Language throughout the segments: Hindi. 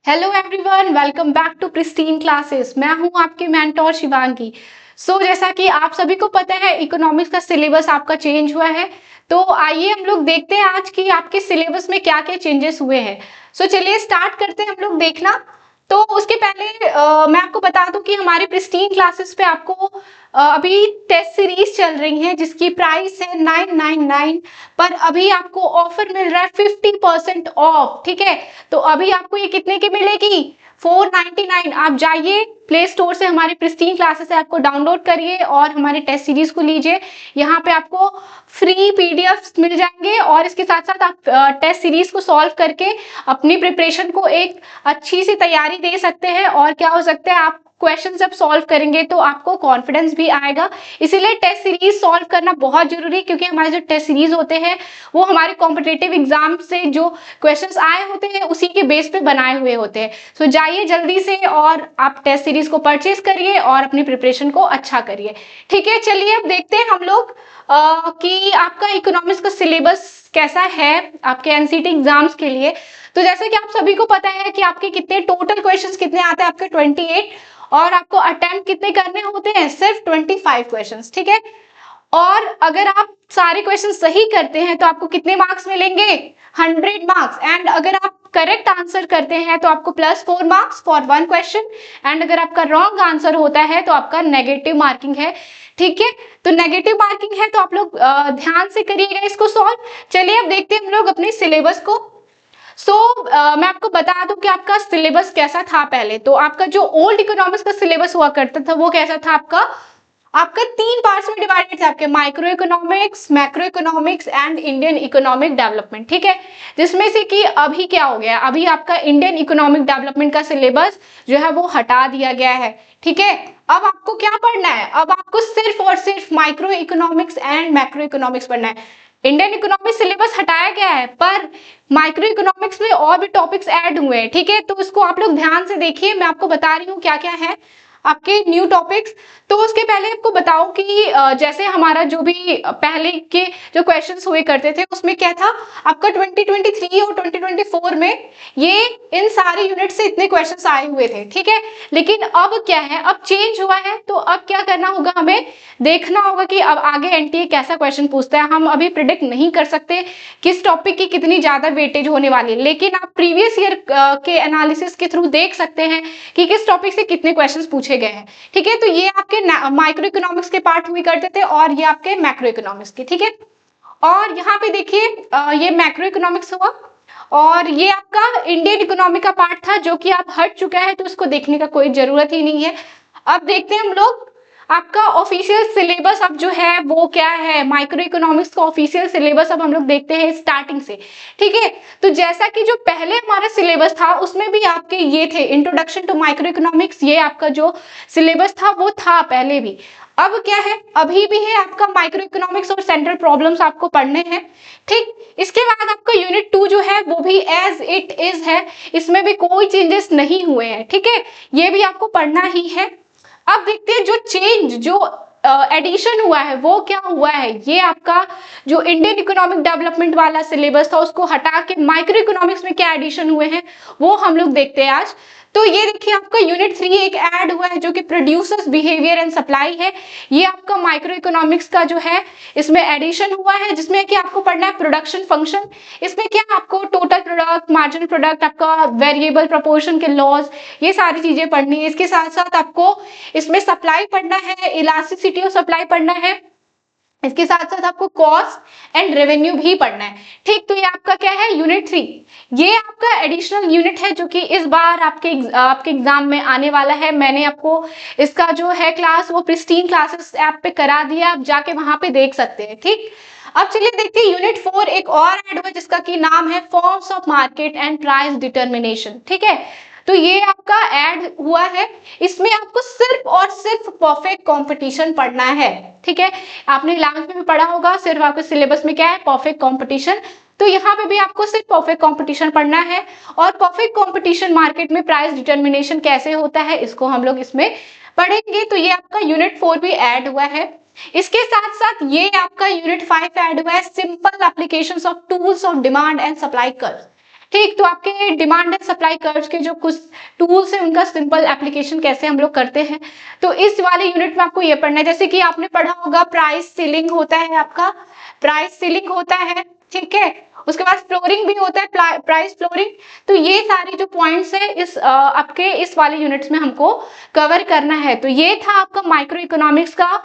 Hello everyone, welcome back to Pristine Classes. मैं हूं आपकी मेंटोर शिवांगी। जैसा कि आप सभी को पता है, इकोनॉमिक्स का सिलेबस आपका चेंज हुआ है। तो आइए हम लोग देखते हैं आज की आपके सिलेबस में क्या क्या चेंजेस हुए हैं। चलिए स्टार्ट करते हैं हम लोग देखना। तो उसके पहले मैं आपको बता दूं कि हमारी प्रिस्टीन क्लासेस पे आपको अभी टेस्ट सीरीज चल रही है जिसकी प्राइस है 999, पर अभी आपको ऑफर मिल रहा है 50% ऑफ। ठीक है, तो अभी आपको ये कितने की मिलेगी? 499। आप जाइए प्ले स्टोर से हमारी प्रिस्टीन क्लासेस ऐप को डाउनलोड करिए और हमारे टेस्ट सीरीज को लीजिए। यहाँ पे आपको फ्री पीडीएफ मिल जाएंगे और इसके साथ साथ आप टेस्ट सीरीज को सॉल्व करके अपनी प्रिपरेशन को एक अच्छी सी तैयारी दे सकते हैं। और क्या हो सकता है, आप क्वेश्चन जब सॉल्व करेंगे तो आपको कॉन्फिडेंस भी आएगा। इसीलिए टेस्ट सीरीज सॉल्व करना बहुत जरूरी है, क्योंकि हमारे जो टेस्ट सीरीज होते हैं वो हमारे कॉम्पिटेटिव एग्जाम से जो क्वेश्चंस आए होते हैं उसी के बेस पे बनाए हुए होते हैं। जाइए जल्दी से और आप टेस्ट सीरीज को परचेज करिए और अपनी प्रिपरेशन को अच्छा करिए। ठीक है, चलिए अब देखते हैं हम लोग कि आपका इकोनॉमिक्स का सिलेबस कैसा है आपके एनसीटी एग्जाम्स के लिए। तो जैसे कि आप सभी को पता है कि आपके कितने टोटल क्वेश्चंस कितने आते हैं, आपके 28, और आपको अटेम्प्ट कितने करने होते हैं? सिर्फ 25 क्वेश्चंस। ठीक है, और अगर आप सारे क्वेश्चन सही करते हैं तो आपको कितने मार्क्स मिलेंगे? 100 मार्क्स। एंड अगर आप करेक्ट आंसर करते हैं तो आपको +4 मार्क्स फॉर 1 क्वेश्चन। एंड अगर आपका रॉन्ग आंसर होता है तो आपका नेगेटिव मार्किंग है। ठीक है, तो नेगेटिव मार्किंग है तो आप लोग ध्यान से करिएगा इसको सॉल्व। चलिए अब देखते हैं हम लोग अपने सिलेबस को। मैं आपको बता दूं कि आपका सिलेबस कैसा था पहले। तो आपका जो ओल्ड इकोनॉमिक्स का सिलेबस हुआ करता था वो कैसा था? आपका 3 पार्ट्स में डिवाइडेड था, आपके micro economics, macro economics and Indian economic development. ठीक है, जिसमें से कि अभी क्या हो गया, अभी आपका इंडियन इकोनॉमिक डेवलपमेंट का सिलेबस जो है वो हटा दिया गया है। ठीक है, अब आपको क्या पढ़ना है? अब आपको सिर्फ और सिर्फ micro economics and macro economics पढ़ना है। इंडियन इकोनॉमिक्स सिलेबस हटाया गया है, पर माइक्रो इकोनॉमिक्स में और भी टॉपिक्स ऐड हुए हैं। ठीक है, तो इसको आप लोग ध्यान से देखिए, मैं आपको बता रही हूँ क्या क्या है आपके न्यू टॉपिक्स। तो उसके पहले आपको बताऊं कि जैसे हमारा जो भी पहले के जो क्वेश्चंस हुए करते थे उसमें क्या था, आपका 2023 और 2024 में ये इन सारे यूनिट से इतने क्वेश्चंस आए हुए थे। ठीक है, लेकिन अब क्या है, अब चेंज हुआ है। तो अब क्या करना होगा, हमें देखना होगा कि अब आगे एनटीए कैसा क्वेश्चन पूछता है। हम अभी प्रिडिक्ट नहीं कर सकते किस टॉपिक की कितनी ज्यादा वेटेज होने वाली है, लेकिन आप प्रीवियस ईयर के एनालिसिस के थ्रू देख सकते हैं कि किस टॉपिक से कितने क्वेश्चंस पूछे गए हैं। ठीक है, तो ये आपके माइक्रो इकोनॉमिक्स के पार्ट हुई करते थे और ये आपके मैक्रो इकोनॉमिक्स के। ठीक है, और यहाँ पे देखिए ये मैक्रो इकोनॉमिक्स हुआ और ये आपका इंडियन इकोनॉमी का पार्ट था जो कि आप हट चुका है, तो इसको देखने का कोई जरूरत ही नहीं है। अब देखते हैं हम लोग आपका ऑफिशियल सिलेबस अब जो है वो क्या है। माइक्रो इकोनॉमिक्स का ऑफिशियल सिलेबस अब हम लोग देखते हैं स्टार्टिंग से। ठीक है, तो जैसा कि जो पहले हमारा सिलेबस था उसमें भी आपके ये थे, इंट्रोडक्शन टू माइक्रो इकोनॉमिक्स, ये आपका जो सिलेबस था वो था पहले भी। अब क्या है, अभी भी है आपका माइक्रो इकोनॉमिक्स और सेंट्रल प्रॉब्लम्स आपको पढ़ने हैं। ठीक, इसके बाद आपका यूनिट 2 जो है वो भी एज इट इज है, इसमें भी कोई चेंजेस नहीं हुए हैं। ठीक है, ये भी आपको पढ़ना ही है। अब देखते हैं जो चेंज, जो एडिशन हुआ है वो क्या हुआ है। ये आपका जो इंडियन इकोनॉमिक डेवलपमेंट वाला सिलेबस था उसको हटा के माइक्रो इकोनॉमिक्स में क्या एडिशन हुए हैं वो हम लोग देखते हैं आज। तो ये देखिए आपका यूनिट 3 एक ऐड हुआ है जो कि प्रोड्यूसर्स बिहेवियर एंड सप्लाई है। ये आपका माइक्रो इकोनॉमिक्स का जो है इसमें एडिशन हुआ है, जिसमें कि आपको पढ़ना है प्रोडक्शन फंक्शन। इसमें क्या आपको टोटल प्रोडक्ट, मार्जिनल प्रोडक्ट, आपका वेरिएबल प्रोपोर्शन के लॉज, ये सारी चीजें पढ़नी है। इसके साथ साथ आपको इसमें सप्लाई पढ़ना है, इलास्टिसिटी ऑफ सप्लाई पढ़ना है। इसके साथ साथ आपको कॉस्ट एंड रेवेन्यू भी पढ़ना है। ठीक, तो ये आपका क्या है, यूनिट 3। ये आपका एडिशनल यूनिट है जो कि इस बार आपके एग्जाम में आने वाला है। मैंने आपको इसका जो है क्लास वो प्रिस्टीन क्लासेस ऐप पे करा दिया, आप जाके वहां पे देख सकते हैं। ठीक, अब चलिए देखते हैं यूनिट 4 एक और ऐड हुआ जिसका की नाम है forms of market and price determination. ठीक है, तो ये आपका ऐड हुआ है। इसमें आपको सिर्फ और सिर्फ परफेक्ट कंपटीशन पढ़ना है। ठीक है, आपने 11th में भी पढ़ा होगा, सिर्फ आपके सिलेबस में क्या है, परफेक्ट कंपटीशन। तो यहाँ पे भी आपको सिर्फ परफेक्ट कंपटीशन पढ़ना है और परफेक्ट कंपटीशन मार्केट में प्राइस डिटर्मिनेशन कैसे होता है इसको हम लोग इसमें पढ़ेंगे। तो ये आपका यूनिट 4 भी ऐड हुआ है। इसके साथ साथ ये आपका यूनिट 5 ऐड हुआ है, simple applications of tools of demand and supply curve. ठीक, तो आपके डिमांड एंड सप्लाई कर्व्स के जो कुछ टूल्स हैं उनका सिंपल एप्लीकेशन कैसे हम लोग करते हैं, तो इस वाले यूनिट में आपको ये पढ़ना है। जैसे कि आपने पढ़ा होगा प्राइस सीलिंग होता है, आपका प्राइस सीलिंग होता है, ठीक है, उसके बाद फ्लोरिंग भी होता है, प्राइस फ्लोरिंग। तो ये सारे जो पॉइंट्स है इस आपके इस वाले यूनिट्स में हमको कवर करना है। तो ये था आपका माइक्रो इकोनॉमिक्स का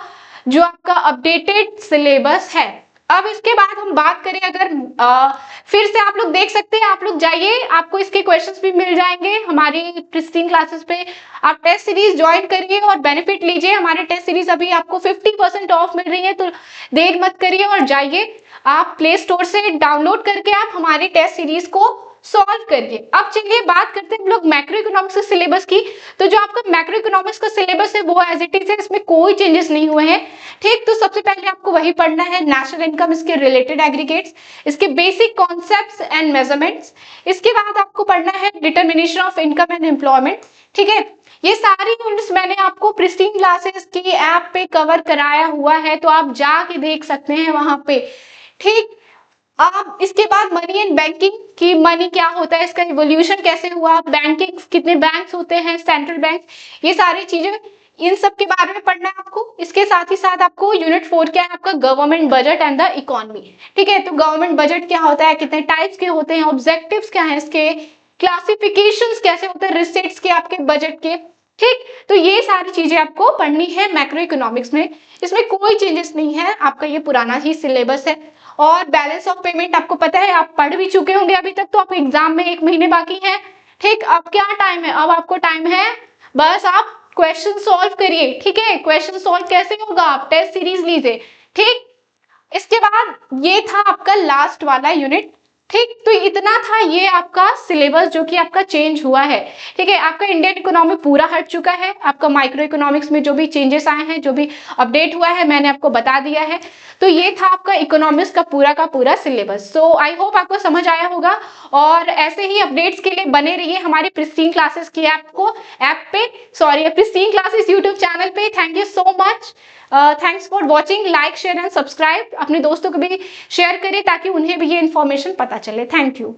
जो आपका अपडेटेड सिलेबस है। अब इसके बाद हम बात करें, अगर फिर से आप लोग देख सकते हैं, आप लोग जाइए, आपको इसके क्वेश्चंस भी मिल जाएंगे हमारी प्रिस्टीन क्लासेस पे। आप टेस्ट सीरीज ज्वाइन करिए और बेनिफिट लीजिए। हमारे टेस्ट सीरीज अभी आपको 50% ऑफ मिल रही है, तो देर मत करिए और जाइए आप प्ले स्टोर से डाउनलोड करके आप हमारे टेस्ट सीरीज को सॉल्व करिए। अब चलिए बात करते हैं हम लोग मैक्रो इकोनॉमिक्स के सिलेबस की। तो जो आपका मैक्रो इकोनॉमिक्स का सिलेबस है वो एज इट इज है, इसमें कोई चेंजेस नहीं हुए हैं। ठीक, तो सबसे पहले आपको वही पढ़ना है, नेशनल इनकम, इसके रिलेटेड एग्रीगेट्स, इसके बेसिक कॉन्सेप्ट्स एंड मेजरमेंट्स। इसके बाद आपको पढ़ना है determination of income and employment. ठीक है, ये सारी यूनिट्स मैंने आपको प्रिस्टीन क्लासेस की ऐप पे कवर कराया हुआ है, तो आप जाके देख सकते हैं वहां पे। ठीक, अब इसके बाद मनी एंड बैंकिंग की, मनी क्या होता है, इसका इवोल्यूशन कैसे हुआ, बैंकिंग कितने बैंक्स होते हैं, सेंट्रल बैंक, ये सारी चीजें, इन सब के बारे में पढ़ना है आपको। इसके साथ ही साथ आपको यूनिट 4 क्या है आपका, government budget and the economy. ठीक है, तो गवर्नमेंट बजट क्या होता है, कितने टाइप्स के होते हैं, ऑब्जेक्टिव्स क्या है इसके, क्लासिफिकेशंस कैसे होते हैं रिसेट्स के आपके बजट के। ठीक, तो ये सारी चीजें आपको पढ़नी है मैक्रो इकोनॉमिक्स में। इसमें कोई चेंजेस नहीं है, आपका ये पुराना ही सिलेबस है। और बैलेंस ऑफ पेमेंट आपको पता है, आप पढ़ भी चुके होंगे अभी तक, तो आप एग्जाम में 1 महीने बाकी है। ठीक, अब क्या टाइम है, अब आपको टाइम है, बस आप क्वेश्चन सॉल्व करिए। ठीक है, क्वेश्चन सॉल्व कैसे होगा, आप टेस्ट सीरीज लीजिए। ठीक, इसके बाद ये था आपका लास्ट वाला यूनिट। ठीक, तो इतना था ये आपका सिलेबस जो कि आपका चेंज हुआ है। ठीक है, आपका इंडियन इकोनॉमी पूरा हट चुका है, आपका माइक्रो इकोनॉमिक्स में जो भी चेंजेस आए हैं, जो भी अपडेट हुआ है, मैंने आपको बता दिया है। तो ये था आपका इकोनॉमिक्स का पूरा सिलेबस। सो आई होप आपको समझ आया होगा, और ऐसे ही अपडेट्स के लिए बने रहिए हमारी प्रिस्टीन क्लासेस की ऐप पे, sorry Pristine Classes YouTube channel पे। Thank you so much, thanks for watching, like share and subscribe. अपने दोस्तों को भी शेयर करें ताकि उन्हें भी ये इन्फॉर्मेशन पता चले। Thank you.